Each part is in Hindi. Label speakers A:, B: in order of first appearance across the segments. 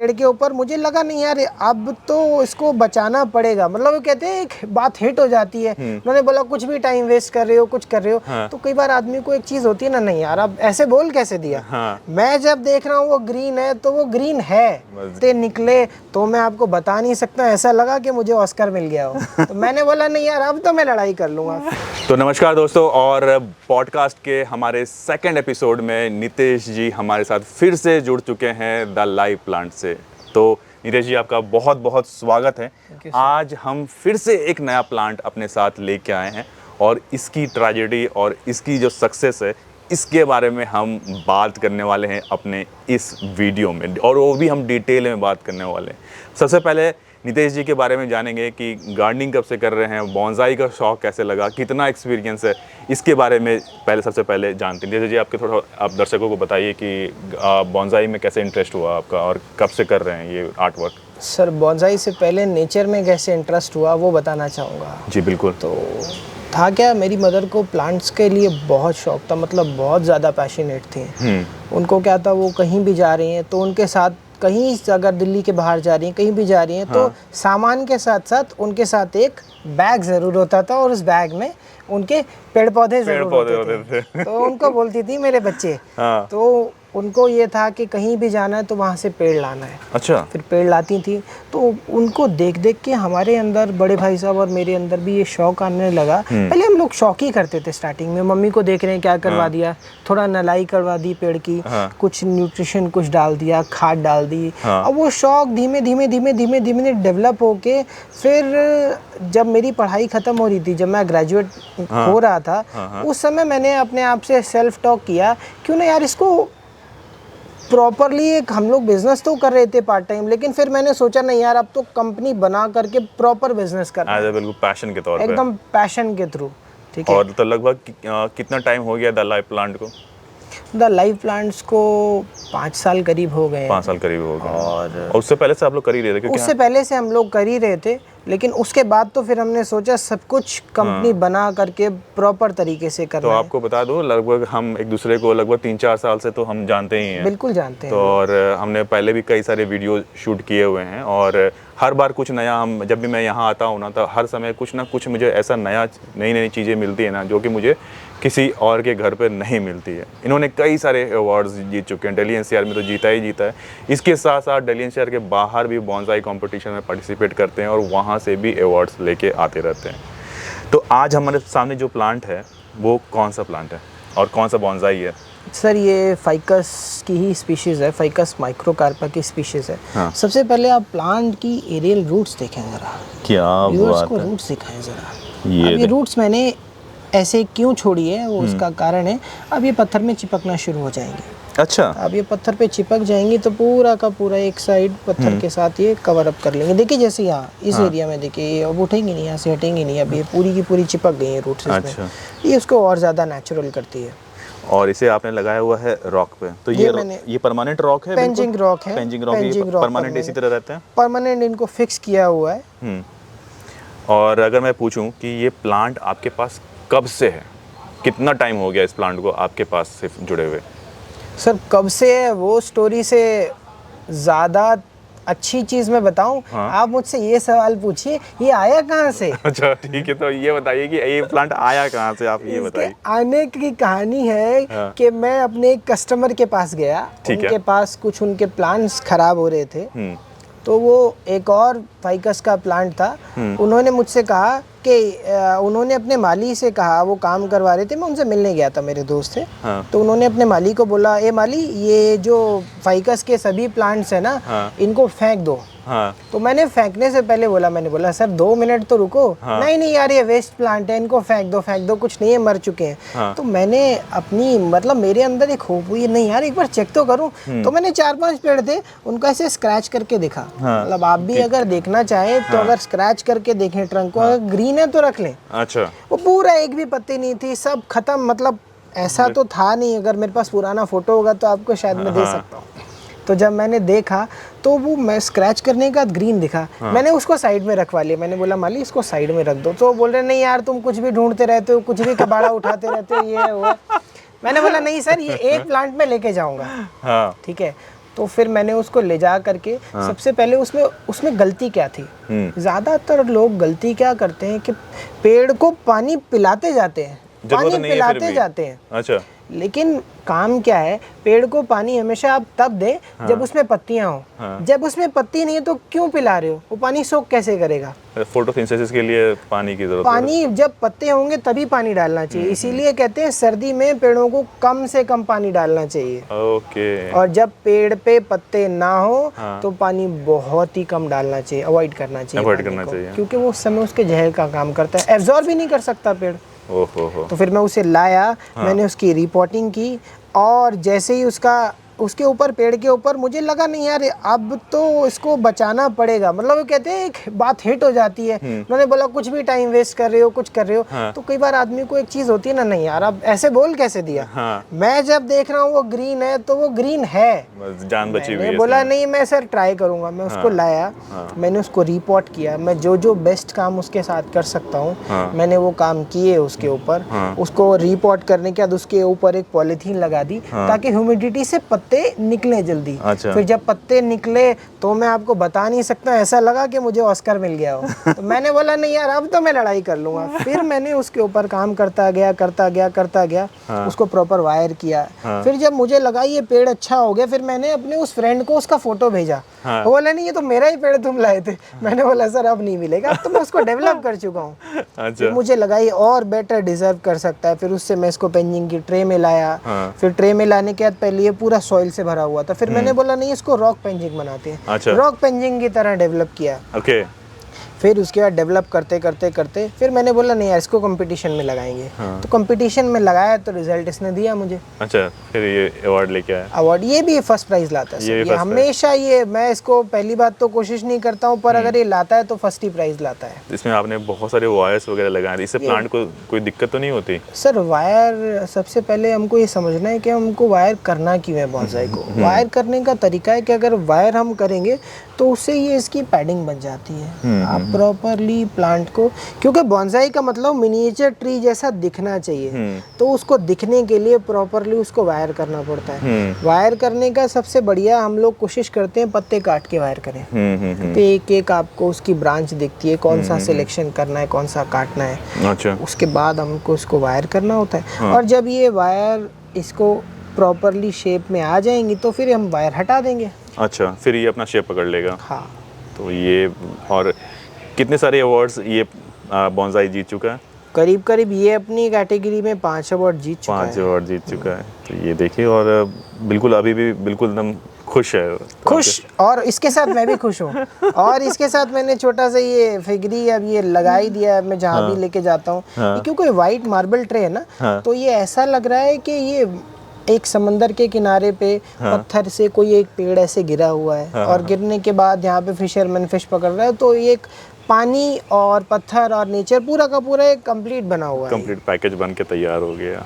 A: पेड़ के ऊपर। मुझे लगा नहीं यार अब तो इसको बचाना पड़ेगा, मतलब वो कहते हैं एक बात हिट हो जाती है। उन्होंने बोला कुछ भी टाइम वेस्ट कर रहे हो, कुछ कर रहे हो। हाँ। तो कई बार आदमी को एक चीज होती है ना, नहीं यार अब ऐसे बोल कैसे दिया। हाँ। मैं जब देख रहा हूँ वो ग्रीन है तो वो ग्रीन है, ते निकले तो मैं आपको बता नहीं सकता, ऐसा लगा कि मुझे ऑस्कर मिल गया हो। तो मैंने बोला नहीं यार अब तो मैं लड़ाई कर लूंगा।
B: तो नमस्कार दोस्तों, और पॉडकास्ट के हमारे सेकंड एपिसोड में नितेश जी हमारे साथ फिर से जुड़ चुके हैं द लाइव प्लांट से। तो नितेश जी आपका बहुत बहुत स्वागत है। आज हम फिर से एक नया प्लांट अपने साथ लेके आए हैं और इसकी ट्रेजेडी और इसकी जो सक्सेस है इसके बारे में हम बात करने वाले हैं अपने इस वीडियो में, और वो भी हम डिटेल में बात करने वाले हैं। सबसे पहले नितेश जी के बारे में जानेंगे कि गार्डनिंग कब से कर रहे हैं, बॉन्साई का शौक कैसे लगा, कितना एक्सपीरियंस है, इसके बारे में सबसे पहले जानते हैं। नितेश जी आपके थोड़ा आप दर्शकों को बताइए कि बॉन्साई में कैसे इंटरेस्ट हुआ आपका और कब से कर रहे हैं ये आर्ट वर्क।
A: सर बॉन्साई से पहले नेचर में कैसे इंटरेस्ट हुआ वो बताना चाहूँगा।
B: जी बिल्कुल।
A: तो था क्या, मेरी मदर को प्लांट्स के लिए बहुत शौक था, मतलब बहुत ज़्यादा पैशनेट थी। उनको क्या था, वो कहीं भी जा रही हैं तो उनके साथ, कहीं अगर दिल्ली के बाहर जा रही हैं, कहीं भी जा रही हैं, हाँ। तो सामान के साथ साथ उनके साथ एक बैग ज़रूर होता था और उस बैग में उनके पेड़ पौधे ज़रूर होते थे। तो उनको बोलती थी मेरे बच्चे, हाँ। तो उनको ये था कि कहीं भी जाना है तो वहाँ से पेड़ लाना है।
B: अच्छा।
A: फिर पेड़ लाती थी तो उनको देख देख के हमारे अंदर, बड़े भाई साहब और मेरे अंदर भी ये शौक आने लगा। पहले हम लोग शौक ही करते थे स्टार्टिंग में, मम्मी को देख रहे हैं क्या करवा दिया, थोड़ा नलाई करवा दी पेड़ की, कुछ न्यूट्रिशन कुछ डाल दिया, खाद डाल दी। और वो शौक धीमे धीमे धीमे धीमे धीमे डेवलप होके फिर जब मेरी पढ़ाई ख़त्म हो रही थी, जब मैं ग्रेजुएट हो रहा था, उस समय मैंने अपने आप से सेल्फ टॉक किया, क्यों ना यार इसको प्रॉपरली एक हम लोग बिजनेस तो कर रहे थे पार्ट टाइम, लेकिन फिर मैंने सोचा नहीं यार अब तो कंपनी बना करके प्रॉपर बिजनेस करना है,
B: बिल्कुल पैशन के तौर पे,
A: एकदम पैशन के थ्रू। ठीक है।
B: और तो लगभग कितना टाइम हो गया द लाइव प्लांट को?
A: द लाइव प्लांट्स को 5 साल करीब हो गए।
B: 5 साल करीब हो गए। और उससे पहले से आप लोग कर ही रहे थे?
A: उससे पहले से हम लोग कर ही रहे थे, लेकिन उसके बाद तो फिर हमने सोचा सब कुछ कंपनी बना करके प्रॉपर तरीके से करना
B: तो आपको बता दूं, लगभग हम एक दूसरे को लगभग 3-4 साल से तो हम जानते ही हैं।
A: बिल्कुल जानते हैं।
B: तो और हमने पहले भी कई सारे वीडियो शूट किए हुए हैं, और हर बार कुछ नया, हम जब भी मैं यहाँ आता हूँ ना, तो हर समय कुछ ना कुछ मुझे ऐसा नई नई चीज़ें मिलती है ना, जो कि मुझे किसी और के घर पे नहीं मिलती है। इन्होंने कई सारे अवार्ड्स जीत चुके हैं, दिल्ली एनसीआर में तो जीता ही जीता है। इसके साथ साथ दिल्ली एनसीआर के बाहर भी बॉन्साई कंपटीशन में पार्टिसिपेट करते हैं और वहाँ से भी अवार्ड्स लेके आते रहते हैं। तो आज हमारे सामने जो प्लांट है वो कौन सा प्लांट है और कौन सा बॉन्साई है?
A: सर ये फाइकस की ही स्पीशीज़ है, फाइकस माइक्रोकार्पा की स्पीशीज़ है। हाँ। सबसे पहले आप प्लांट की एरियल रूट्स देखें ज़रा।
B: क्या बात
A: को
B: है।
A: रूट्स दिखाएं ज़रा। ये रूट्स मैंने ऐसे क्यों छोड़ी है वो उसका कारण है, अब ये पत्थर में चिपकना शुरू हो जाएंगे।
B: अच्छा।
A: अब ये पत्थर पे चिपक जाएंगी तो पूरा का पूरा एक साइड पत्थर के साथ ये कवर अप कर लेंगे। देखिए जैसे यहाँ इस एरिया में देखिए ये अब उठेंगी नहीं, यहाँ से हटेंगी नहीं, अब ये पूरी की पूरी चिपक गई है रूट्स इसमें। अच्छा। ये उसको और ज़्यादा नेचुरल करती है।
B: और इसे आपने लगाया हुआ है रॉक पे, तो ये परमानेंट रॉक है?
A: पेंजिंग रॉक है।
B: पेंजिंग रॉक परमानेंट इसी तरह रहते हैं?
A: परमानेंट इनको फिक्स किया हुआ है।
B: और अगर मैं पूछूं कि ये प्लांट आपके पास कब से है, कितना टाइम हो गया इस प्लांट को आपके पास सिर्फ जुड़े हुए?
A: सर कब से है वो स्टोरी से ज़्यादा अच्छी चीज़ मैं बताऊं, हाँ? आप मुझसे ये सवाल पूछिए ये आया कहाँ से।
B: अच्छा ठीक है, तो ये बताइए कि ये प्लांट आया कहाँ से, आप ये बताइए।
A: आने की कहानी है, हाँ। कि मैं अपने एक कस्टमर के पास गया, उनके पास कुछ उनके प्लांट्स खराब हो रहे थे, तो वो एक और फाइकस का प्लांट था। उन्होंने मुझसे कहा कि उन्होंने अपने माली से कहा, वो काम करवा रहे थे, मैं उनसे मिलने गया था, मेरे दोस्त थे। हाँ। तो उन्होंने अपने माली को बोला, ए माली ये जो फाइकस के सभी प्लांट्स है ना, हाँ। इनको फेंक दो। हाँ। तो मैंने फेंकने से पहले मैंने बोला सर 2 मिनट तो रुको। हाँ। नहीं यार ये वेस्ट प्लांट है, इनको फेंक दो, कुछ नहीं है, मर चुके हैं। हाँ। तो मैंने अपनी, मतलब मेरे अंदर एक होप हुई, नहीं यार एक बार चेक तो करूं। तो मैंने 4-5 पेड़ थे, उनको ऐसे स्क्रैच करके देखा। हाँ। मतलब आप भी अगर देखना चाहें तो अगर स्क्रैच करके देखें ट्रंक को, अगर ग्रीन है तो रख लें। अच्छा। वो पूरा एक भी पत्ती नहीं थी, सब खत्म, मतलब ऐसा तो था नहीं। अगर मेरे पास पुराना फोटो होगा तो आपको शायद मैं दे सकता हूँ। तो जब मैंने देखा तो वो मैं स्क्रैच करने के बाद ग्रीन दिखा। हाँ। मैंने उसको साइड में रखवा लिया, मैंने बोला माली इसको साइड में रख दो। तो बोल रहे नहीं यार तुम कुछ भी ढूंढते रहते हो, कुछ भी कबाड़ा उठाते रहते हो, ये वो। मैंने बोला नहीं सर ये एक प्लांट में लेके जाऊंगा। हाँ। ठीक है। तो फिर मैंने उसको ले जा करके सबसे पहले उसमें गलती क्या थी, ज़्यादातर लोग गलती क्या करते हैं कि पेड़ को पानी पिलाते जाते हैं, पानी पिलाते जाते हैं।
B: अच्छा।
A: लेकिन काम क्या है, पेड़ को पानी हमेशा आप तब दें जब उसमें पत्तियां हो। जब उसमें पत्ती नहीं है तो क्यों पिला रहे हो, वो पानी सोख कैसे करेगा?
B: फोटोसिंथेसिस के लिए पानी की जरूरत है।
A: पानी जब पत्ते होंगे तभी पानी डालना चाहिए, इसीलिए कहते हैं सर्दी में पेड़ों को कम से कम पानी डालना चाहिए।
B: ओके।
A: और जब पेड़ पे पत्ते ना हो तो पानी बहुत ही कम डालना चाहिए, अवॉइड करना चाहिए, क्योंकि वो उस समय उसके जहर का काम करता है, एब्जॉर्ब भी नहीं कर सकता पेड़। तो फिर मैं उसे लाया, मैंने उसकी रिपोर्टिंग की, और जैसे ही उसके ऊपर पेड़ के ऊपर मुझे लगा नहीं यार अब तो इसको बचाना पड़ेगा, मतलब वो कहते हैं एक बात हिट हो जाती है। उन्होंने बोला कुछ भी टाइम वेस्ट कर रहे हो, कुछ कर रहे हो। तो कई बार आदमी को एक चीज़ होती है ना, नहीं यार अब ऐसे बोल कैसे दिया। मैं जब देख रहा हूँ वो ग्रीन है तो वो ग्रीन है,
B: जान बची हुई है।
A: बोला नहीं मैं सर ट्राई करूंगा। मैं उसको लाया, मैंने उसको रिपोर्ट किया, मैं जो बेस्ट काम उसके साथ कर सकता हूँ मैंने वो काम किए उसके ऊपर। उसको रिपोर्ट करने के बाद उसके ऊपर एक पॉलीथीन लगा दी ताकि ह्यूमिडिटी से पत्ते निकले जल्दी।
B: अच्छा।
A: फिर जब पत्ते निकले तो मैं आपको बता नहीं सकता, ऐसा लगा कि मुझे ऑस्कर मिल गया हो। तो मैंने बोला नहीं यार अब तो मैं लड़ाई कर लूंगा। फिर मैंने उसके ऊपर काम करता गया, उसको प्रॉपर वायर किया। फिर जब मुझे लगा ये पेड़ अच्छा हो गया, फिर मैंने अपने उस फ्रेंड को उसका फोटो भेजा। वो बोला नहीं ये तो मेरा ही पेड़ तुम लाए थे। मैंने बोला सर अब नहीं मिलेगा, अब तो मैं उसको डेवलप कर चुका हूँ।
B: अच्छा।
A: मुझे लगा ये और बेटर डिजर्व कर सकता है। फिर उससे मैं इसको पेंजिंग की ट्रे में लाया। फिर ट्रे में लाने के बाद पहले ये पूरा सॉइल से भरा हुआ था, फिर मैंने बोला नहीं इसको रॉक पेंजिंग बनाते हैं।
B: अच्छा।
A: रॉक पेंजिंग की तरह डेवलप किया।
B: ओके।
A: फिर उसके बाद डेवलप करते फिर मैंने बोला नहीं यार इसको कंपटीशन में लगाएंगे। तो कंपटीशन में लगाया तो रिजल्ट इसने दिया मुझे।
B: अच्छा। फिर ये अवार्ड लेके आया।
A: अवार्ड ये भी फर्स्ट प्राइज लाता है। ये हमेशा ये मैं इसको पहली बात तो कोशिश नहीं करता हूँ, पर अगर ये लाता है तो फर्स्ट ही प्राइज लाता है।
B: इसमें आपने बहुत सारे वायर्स वगैरह लगाए, इससे प्लांट को कोई दिक्कत तो नहीं होती?
A: सर वायर सबसे पहले हमको ये समझना है कि हमको वायर करना क्यों है। बोनसाई को वायर करने का तरीका है कि अगर वायर हम करेंगे तो उससे ये इसकी पैडिंग बन जाती है। आप प्रॉपरली प्लांट को, क्योंकि बोनसाई का मतलब मिनिएचर ट्री जैसा दिखना चाहिए, तो उसको दिखने के लिए प्रॉपरली उसको वायर करना पड़ता है। वायर करने का सबसे बढ़िया हम लोग कोशिश करते हैं पत्ते काट के वायर करें। तो एक एक आपको उसकी ब्रांच दिखती है, कौन सा सिलेक्शन करना है, कौन सा काटना है।
B: अच्छा।
A: उसके बाद हमको इसको वायर करना होता है। और जब ये वायर इसको प्रॉपरली शेप में आ जाएंगी तो फिर हम वायर हटा देंगे।
B: अच्छा, फिर ये अपना शेप पकड़ लेगा।
A: हाँ।
B: तो ये, और कितने सारे अवार्ड्स ये बोनसाई जीत चुका है?
A: करीब ये अपनी कैटेगरी में 5 अवार्ड जीत चुका है।
B: 5 अवार्ड जीत चुका है। तो ये देखिए, और बिल्कुल अभी भी बिल्कुल एकदम खुश है।
A: खुश, और इसके साथ मैं भी खुश हूँ। और इसके साथ मैंने छोटा सा ये फिगरी अब ये लगा ही दिया है, मैं जहाँ भी लेके जाता हूँ। क्योंकि वाइट मार्बल ट्रे है ना, तो ये ऐसा लग रहा है कि ये एक समंदर के किनारे पे पत्थर से कोई एक पेड़ ऐसे गिरा हुआ है, और गिरने के बाद यहाँ पे फिशरमैन फिश पकड़ रहा है। तो ये एक पानी और पत्थर और नेचर पूरा का पूरा एक कंप्लीट बना हुआ है,
B: कंप्लीट पैकेज बन के तैयार हो गया।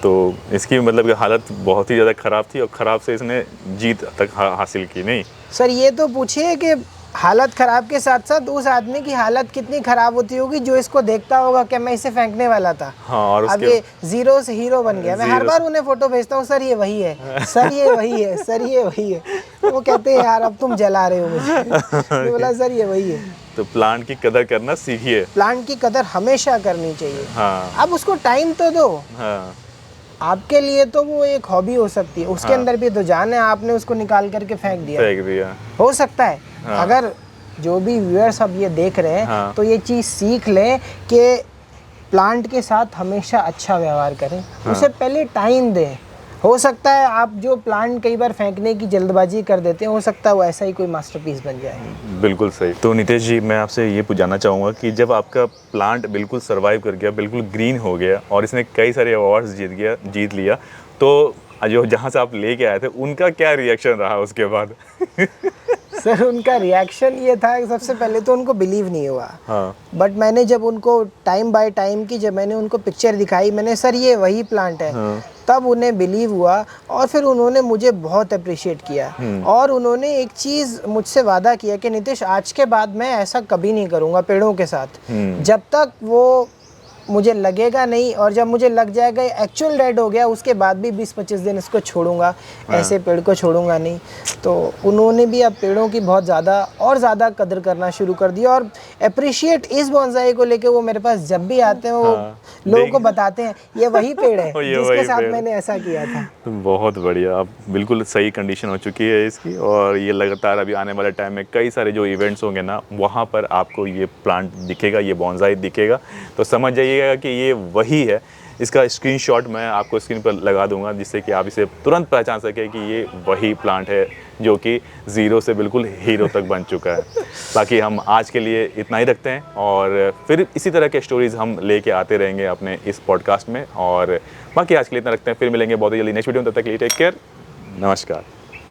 B: तो इसकी मतलब कि हालत बहुत ही ज़्यादा ख़राब थी, और ख़राब से इसने जीत तक हासिल की। नहीं
A: सर, ये तो पूछिए कि हालत ख़राब के साथ साथ उस आदमी की हालत कितनी ख़राब होती होगी जो इसको देखता होगा कि मैं इसे फेंकने वाला था।
B: हाँ, और
A: अब ये जीरो से हीरो बन गया। मैं हर बार उन्हें फ़ोटो भेजता हूँ, सर ये वही है, सर ये वही है, सर ये वही है। तो वो कहते हैं यार अब तुम जला रहे हो मुझे। मैं बोला सर ये वही है।
B: तो प्लांट की कदर करना सीखिए।
A: प्लांट की कदर हमेशा करनी चाहिए।
B: हाँ।
A: अब उसको टाइम तो दो।
B: हाँ।
A: आपके लिए तो वो एक हॉबी हो सकती है, उसके अंदर भी तो जान है। आपने उसको निकाल करके फेंक दिया, हो सकता है। अगर जो भी व्यूअर्स अब ये देख रहे हैं तो ये चीज़ सीख लें कि प्लांट के साथ हमेशा अच्छा व्यवहार करें। उसे पहले टाइम दें। हो सकता है आप जो प्लांट कई बार फेंकने की जल्दबाजी कर देते हैं, हो सकता है वो ऐसा ही कोई मास्टरपीस बन जाए।
B: बिल्कुल सही। तो नितेश जी, मैं आपसे ये पूछना चाहूँगा कि जब आपका प्लांट बिल्कुल सर्वाइव कर गया, बिल्कुल ग्रीन हो गया, और इसने कई सारे अवार्ड्स जीत लिया, तो जो जहाँ से आप लेके आए थे उनका क्या रिएक्शन रहा उसके बाद?
A: सर उनका रिएक्शन ये था कि सबसे पहले तो उनको बिलीव नहीं हुआ।
B: हाँ।
A: बट मैंने जब उनको टाइम बाय टाइम की जब मैंने उनको पिक्चर दिखाई, मैंने सर ये वही प्लांट है, तब उन्हें बिलीव हुआ। और फिर उन्होंने मुझे बहुत अप्रिशिएट किया, और उन्होंने एक चीज़ मुझसे वादा किया कि नितेश आज के बाद मैं ऐसा कभी नहीं करूँगा पेड़ों के साथ, जब तक वो मुझे लगेगा नहीं, और जब मुझे लग जाएगा एक्चुअल डेड हो गया, उसके बाद भी 20-25 दिन इसको छोड़ूंगा, ऐसे पेड़ को छोड़ूंगा नहीं। तो उन्होंने भी अब पेड़ों की बहुत ज़्यादा कदर करना शुरू कर दिया, और अप्रिशिएट इस बॉन्साई को लेके वो मेरे पास जब भी आते हैं, वो लोगों को बताते हैं ये वही पेड़ है जिसके साथ मैंने ऐसा किया था।
B: बहुत बढ़िया, अब बिल्कुल सही कंडीशन हो चुकी है इसकी, और ये लगातार अभी आने वाले टाइम में कई सारे जो इवेंट्स होंगे ना, वहाँ पर आपको ये प्लांट दिखेगा, ये बॉन्साई दिखेगा, तो समझ जाइएगा कि ये वही है। इसका स्क्रीनशॉट मैं आपको स्क्रीन पर लगा दूंगा, जिससे कि आप इसे तुरंत पहचान सकें कि ये वही प्लांट है जो कि ज़ीरो से बिल्कुल हीरो तक बन चुका है। बाकी हम आज के लिए इतना ही रखते हैं, और फिर इसी तरह के स्टोरीज़ हम लेके आते रहेंगे अपने इस पॉडकास्ट में, और बाकी आज के लिए इतना रखते हैं। फिर मिलेंगे बहुत ही जल्दी नेक्स्ट वीडियो में, तब तक के लिए टेक केयर, नमस्कार।